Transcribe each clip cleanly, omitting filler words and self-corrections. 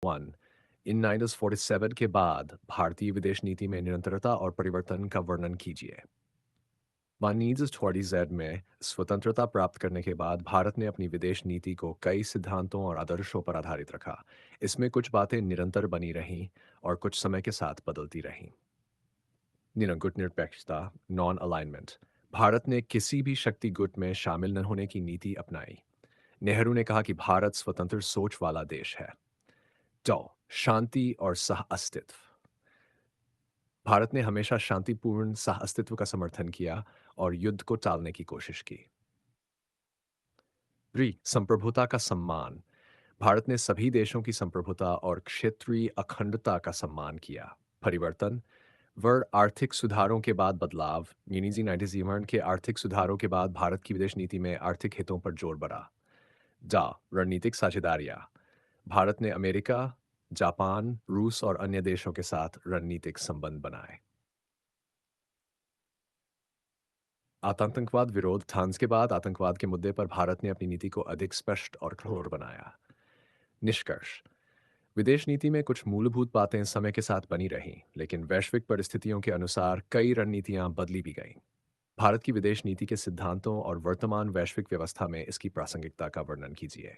One in 1947 के बाद भारतीय विदेश नीति में निरंतरता और परिवर्तन का वर्णन कीजिए। 1947 में स्वतंत्रता प्राप्त करने के बाद भारत ने अपनी विदेश नीति को कई सिद्धांतों और आदर्शों पर आधारित रखा। इसमें कुछ बातें निरंतर बनी रहीं और कुछ समय के साथ बदलती रहीं। निरंकुट निरपेक्षता, नॉन अलाइनमेंट। भारत ने किसी भी शक्ति गुट में शामिल न होने की नीति अपनाई। नेहरू ने कहा कि भारत स्वतंत्र सोच वाला देश है। टॉ शांति और सह अस्तित्व। भारत ने हमेशा शांतिपूर्ण सह अस्तित्व का समर्थन किया और युद्ध को टालने की कोशिश की। संप्रभुता का सम्मान। भारत ने सभी देशों की संप्रभुता और क्षेत्रीय अखंडता का सम्मान किया। परिवर्तन। आर्थिक सुधारों के बाद बदलाव। के आर्थिक सुधारों के बाद भारत की विदेश नीति में आर्थिक हितों पर जोर बढ़ा। डा रणनीतिक साझेदारियां। भारत ने अमेरिका, जापान, रूस और अन्य देशों के साथ रणनीतिक संबंध बनाए। आतंकवाद विरोध। फ्रांस के बाद आतंकवाद के मुद्दे पर भारत ने अपनी नीति को अधिक स्पष्ट और कठोर बनाया। निष्कर्ष। विदेश नीति में कुछ मूलभूत बातें समय के साथ बनी रहीं, लेकिन वैश्विक परिस्थितियों के अनुसार कई रणनीतियां बदली भी गईं। भारत की विदेश नीति के सिद्धांतों और वर्तमान वैश्विक व्यवस्था में इसकी प्रासंगिकता का वर्णन कीजिए।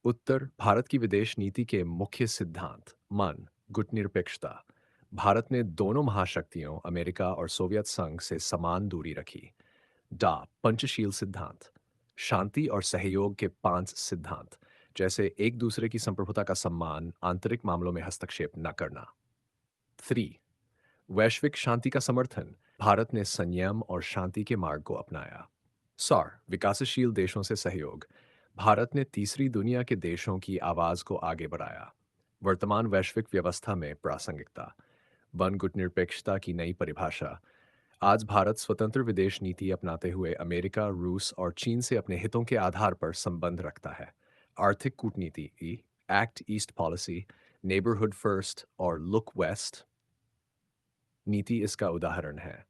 उत्तर। भारत की विदेश नीति के मुख्य सिद्धांत। गुटनिरपेक्षता। भारत ने दोनों महाशक्तियों अमेरिका और सोवियत संघ से समान दूरी रखी। पंचशील सिद्धांत। शांति और सहयोग के 5 सिद्धांत, जैसे एक दूसरे की संप्रभुता का सम्मान, आंतरिक मामलों में हस्तक्षेप न करना। 3 वैश्विक शांति का समर्थन। भारत ने संयम और शांति के मार्ग को अपनाया। विकासशील देशों से सहयोग। भारत ने तीसरी दुनिया के देशों की आवाज को आगे बढ़ाया। वर्तमान वैश्विक व्यवस्था में प्रासंगिकता। गुटनिरपेक्षता की नई परिभाषा। आज भारत स्वतंत्र विदेश नीति अपनाते हुए अमेरिका, रूस और चीन से अपने हितों के आधार पर संबंध रखता है। आर्थिक कूटनीति act east policy, neighbourhood first और लुक वेस्ट नीति इसका उदाहरण है।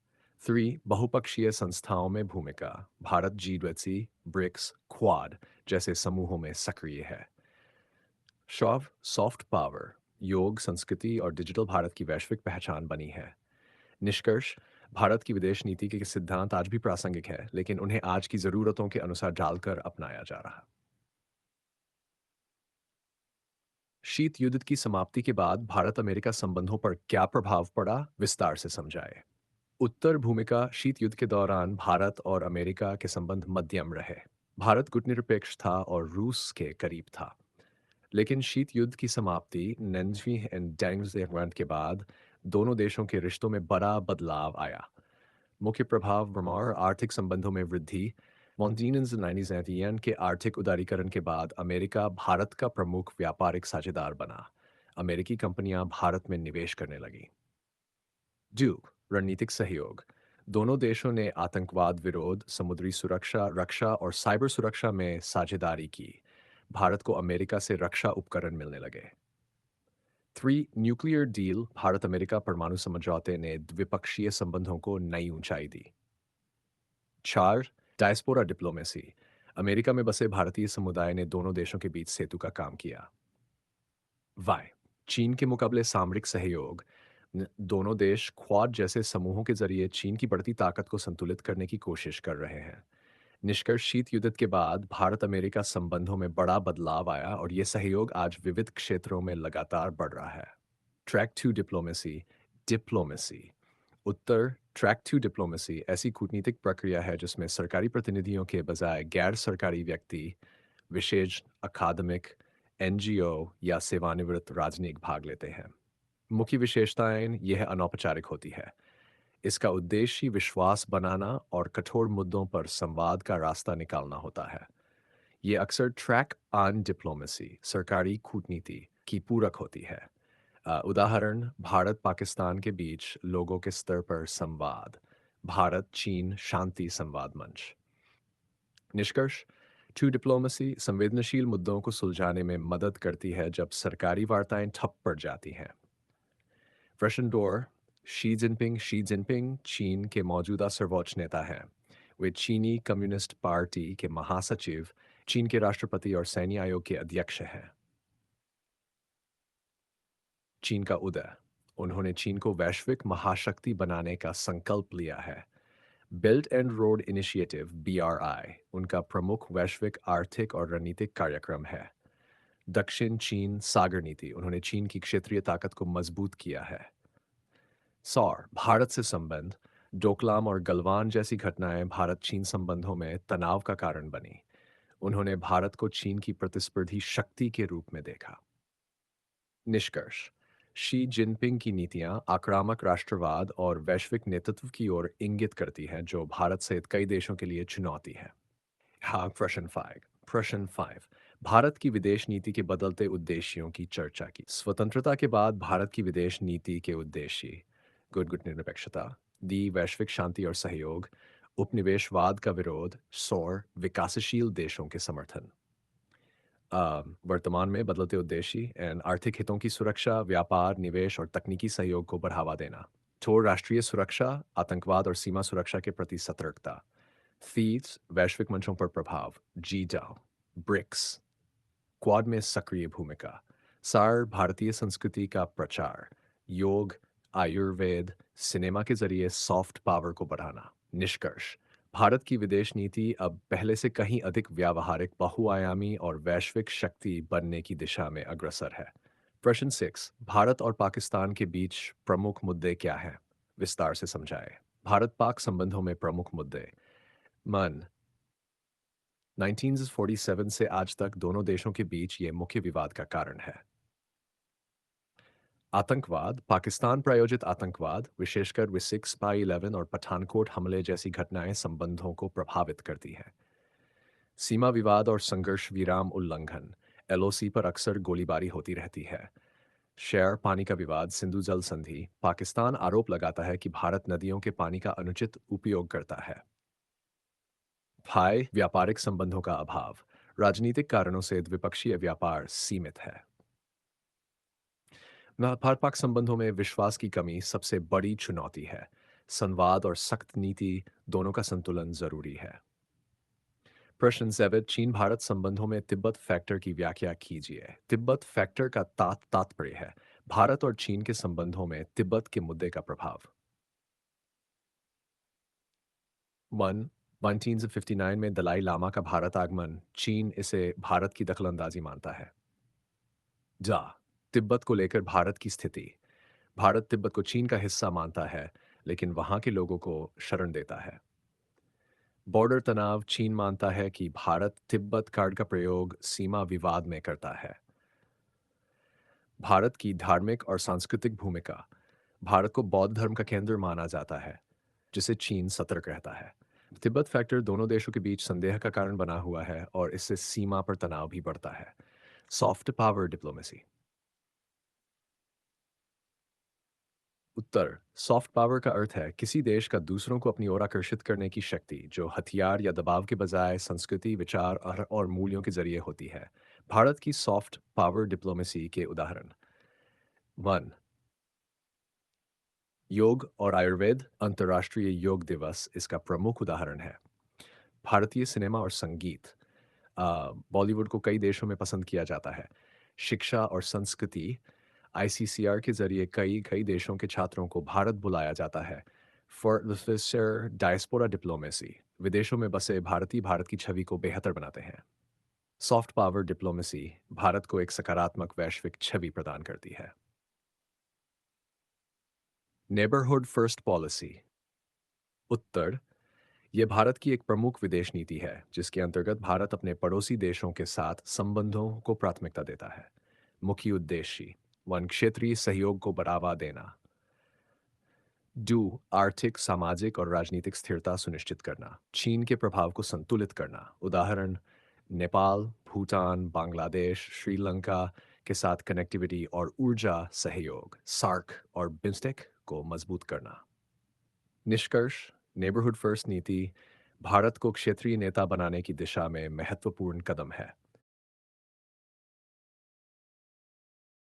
बहुपक्षीय संस्थाओं में भूमिका। भारत G20, ब्रिक्स, क्वाड जैसे समूहों में सक्रिय है। सॉफ्ट पावर, योग, संस्कृति और डिजिटल भारत की वैश्विक पहचान बनी है। निष्कर्ष। भारत की विदेश नीति के सिद्धांत आज भी प्रासंगिक है, लेकिन उन्हें आज की जरूरतों के अनुसार ढालकर अपनाया जा रहा है। शीत युद्ध की समाप्ति के बाद भारत अमेरिका संबंधों पर क्या प्रभाव पड़ा, विस्तार से समझाएं। उत्तर भूमिका। शीत युद्ध के दौरान भारत और अमेरिका के संबंध मध्यम रहे। भारत गुटनिरपेक्ष था और रूस के करीब था। लेकिन शीत युद्ध की समाप्ति के बाद दोनों देशों के रिश्तों में बड़ा बदलाव आया। मुख्य प्रभाव और आर्थिक संबंधों में वृद्धि। के आर्थिक उदारीकरण के बाद अमेरिका भारत का प्रमुख व्यापारिक साझेदार बना। अमेरिकी कंपनियां भारत में निवेश करने लगीं। रणनीतिक सहयोग। दोनों देशों ने आतंकवाद विरोध, समुद्री सुरक्षा, रक्षा और साइबर सुरक्षा में साझेदारी की। भारत को अमेरिका से रक्षा उपकरण मिलने लगे। Nuclear deal. भारत अमेरिका परमाणु समझौते ने द्विपक्षीय संबंधों को नई ऊंचाई दी। 4 डायस्पोरा डिप्लोमेसी। अमेरिका में बसे भारतीय समुदाय ने दोनों देशों के बीच सेतु का काम किया। वाई चीन के मुकाबले सामरिक सहयोग। दोनों देश क्वाड जैसे समूहों के जरिए चीन की बढ़ती ताकत को संतुलित करने की कोशिश कर रहे हैं। निष्कर्ष। शीत युद्ध के बाद भारत अमेरिका संबंधों में बड़ा बदलाव आया और यह सहयोग आज विविध क्षेत्रों में लगातार बढ़ रहा है। Track 2 diplomacy. डिप्लोमेसी। उत्तर। ट्रैक 2 डिप्लोमेसी ऐसी कूटनीतिक प्रक्रिया है जिसमें सरकारी प्रतिनिधियों के बजाय गैर सरकारी व्यक्ति, विशेष अकादमिक, एनजीओ या सेवानिवृत्त राजनयिक भाग लेते हैं। मुख्य विशेषताएं यह अनौपचारिक होती है। इसका उद्देश्य विश्वास बनाना और कठोर मुद्दों पर संवाद का रास्ता निकालना होता है। ये अक्सर ट्रैक ऑन डिप्लोमेसी, सरकारी कूटनीति की पूरक होती है। उदाहरण। भारत पाकिस्तान के बीच लोगों के स्तर पर संवाद। भारत चीन शांति संवाद मंच। निष्कर्ष। टू डिप्लोमेसी संवेदनशील मुद्दों को सुलझाने में मदद करती है जब सरकारी वार्ताएं ठप पड़ जाती हैं। Russian door. शी जिनपिंग चीन के मौजूदा सर्वोच्च नेता हैं। वे चीनी कम्युनिस्ट पार्टी के महासचिव, चीन के राष्ट्रपति और सैन्य आयोग के अध्यक्ष हैं। चीन का उदय। उन्होंने चीन को वैश्विक महाशक्ति बनाने का संकल्प लिया है। Belt and road initiative BRI उनका प्रमुख वैश्विक आर्थिक और रणनीतिक कार्यक्रम है। दक्षिण चीन सागर नीति उन्होंने चीन की क्षेत्रीय ताकत को मजबूत किया है। सौर भारत से संबंध। डोकलाम और गलवान जैसी घटनाएं भारत चीन संबंधों में तनाव का कारण बनी। उन्होंने भारत को चीन की प्रतिस्पर्धी शक्ति के रूप में देखा। निष्कर्ष। शी जिनपिंग की नीतियां आक्रामक राष्ट्रवाद और वैश्विक नेतृत्व की ओर इंगित करती हैं, जो भारत सहित कई देशों के लिए चुनौती है। हाँ, प्रश्न 5। भारत की विदेश नीति के बदलते उद्देश्यों की चर्चा की। स्वतंत्रता के बाद भारत की विदेश नीति के उद्देश्य। गुट निरपेक्षता। दी वैश्विक शांति और सहयोग। उपनिवेशवाद का विरोध। सौर विकासशील देशों के समर्थन। वर्तमान में बदलते उद्देश्य एंड आर्थिक हितों की सुरक्षा, व्यापार, निवेश और तकनीकी सहयोग को बढ़ावा देना। ठोस राष्ट्रीय सुरक्षा, आतंकवाद और सीमा सुरक्षा के प्रति सतर्कता। थीव्स वैश्विक मंचों पर प्रभाव। G-Dow, ब्रिक्स क्वाड में सक्रिय भूमिका। सार भारतीय संस्कृति का प्रचार। योग, आयुर्वेद, सिनेमा के जरिए सॉफ्ट पावर को बढ़ाना। निष्कर्ष। भारत की विदेश नीति अब पहले से कहीं अधिक व्यावहारिक, बहुआयामी और वैश्विक शक्ति बनने की दिशा में अग्रसर है। प्रश्न 6। भारत और पाकिस्तान के बीच प्रमुख मुद्दे क्या हैं? विस्तार से समझाएं। भारत पाक संबंधों में प्रमुख मुद्दे। मन 1947 से आज तक दोनों देशों के बीच ये मुख्य विवाद का कारण है। आतंकवाद, पाकिस्तान प्रायोजित आतंकवाद, विशेषकर वे 6/11 और पठानकोट हमले जैसी घटनाएं संबंधों को प्रभावित करती हैं। सीमा विवाद और संघर्ष विराम उल्लंघन, LOC पर अक्सर गोलीबारी होती रहती है। शेयर पानी का विवाद, सिंधु जल संधि, पाकिस्तान आरोप लगाता है कि भारत नदियों के पानी का अनुचित उपयोग करता है। फाई व्यापारिक संबंधों का अभाव, राजनीतिक कारणों से द्विपक्षीय व्यापार सीमित है। भारत पाक संबंधों में विश्वास की कमी सबसे बड़ी चुनौती है। संवाद और सख्त नीति दोनों का संतुलन जरूरी है। प्रश्न 7। चीन भारत संबंधों में तिब्बत फैक्टर की व्याख्या कीजिए। तिब्बत फैक्टर का तात्पर्य है भारत और चीन के संबंधों में तिब्बत के मुद्दे का प्रभाव। 1 1959 में दलाई लामा का भारत आगमन, चीन इसे भारत की दखलंदाजी मानता है। जा तिब्बत को लेकर भारत की स्थिति। भारत तिब्बत को चीन का हिस्सा मानता है, लेकिन वहां के लोगों को शरण देता है। बॉर्डर तनाव, चीन मानता है कि भारत तिब्बत कार्ड का प्रयोग सीमा विवाद में करता है। भारत की धार्मिक और सांस्कृतिक भूमिका। भारत को बौद्ध धर्म का केंद्र माना जाता है, जिसे चीन सतर्क रहता है। तिब्बत फैक्टर दोनों देशों के बीच संदेह का कारण बना हुआ है और इससे सीमा पर तनाव भी बढ़ता है। Soft power diplomacy. उत्तर। सॉफ्ट पावर का अर्थ है किसी देश का दूसरों को अपनी ओर आकर्षित करने की शक्ति, जो हथियार या दबाव के बजाय संस्कृति, विचार और मूल्यों के जरिए होती है। भारत की सॉफ्ट पावर डिप्लोमेसी के उदाहरण। 1 योग और आयुर्वेद, अंतर्राष्ट्रीय योग दिवस इसका प्रमुख उदाहरण है। भारतीय सिनेमा और संगीत। बॉलीवुड को कई देशों में पसंद किया जाता है। शिक्षा और संस्कृति। ICCR के जरिए कई कई देशों के छात्रों को भारत बुलाया जाता है। फॉर डायस्पोरा डिप्लोमेसी, विदेशों में बसे भारतीय भारत की छवि को बेहतर बनाते हैं। सॉफ्ट पावर डिप्लोमेसी भारत को एक सकारात्मक वैश्विक छवि प्रदान करती है। Neighbourhood first policy. उत्तर। यह भारत की एक प्रमुख विदेश नीति है, जिसके अंतर्गत भारत अपने पड़ोसी देशों के साथ संबंधों को प्राथमिकता देता है। मुख्य उद्देश्य। 1 क्षेत्रीय सहयोग को बढ़ावा देना। 2 आर्थिक, सामाजिक और राजनीतिक स्थिरता सुनिश्चित करना। चीन के प्रभाव को संतुलित करना। उदाहरण। नेपाल, भूटान, बांग्लादेश, श्रीलंका के साथ कनेक्टिविटी और ऊर्जा सहयोग। सार्क और बिम्स्टेक को मजबूत करना। निष्कर्ष। नेबरहुड फर्स्ट नीति भारत को क्षेत्रीय नेता बनाने की दिशा में महत्वपूर्ण कदम है।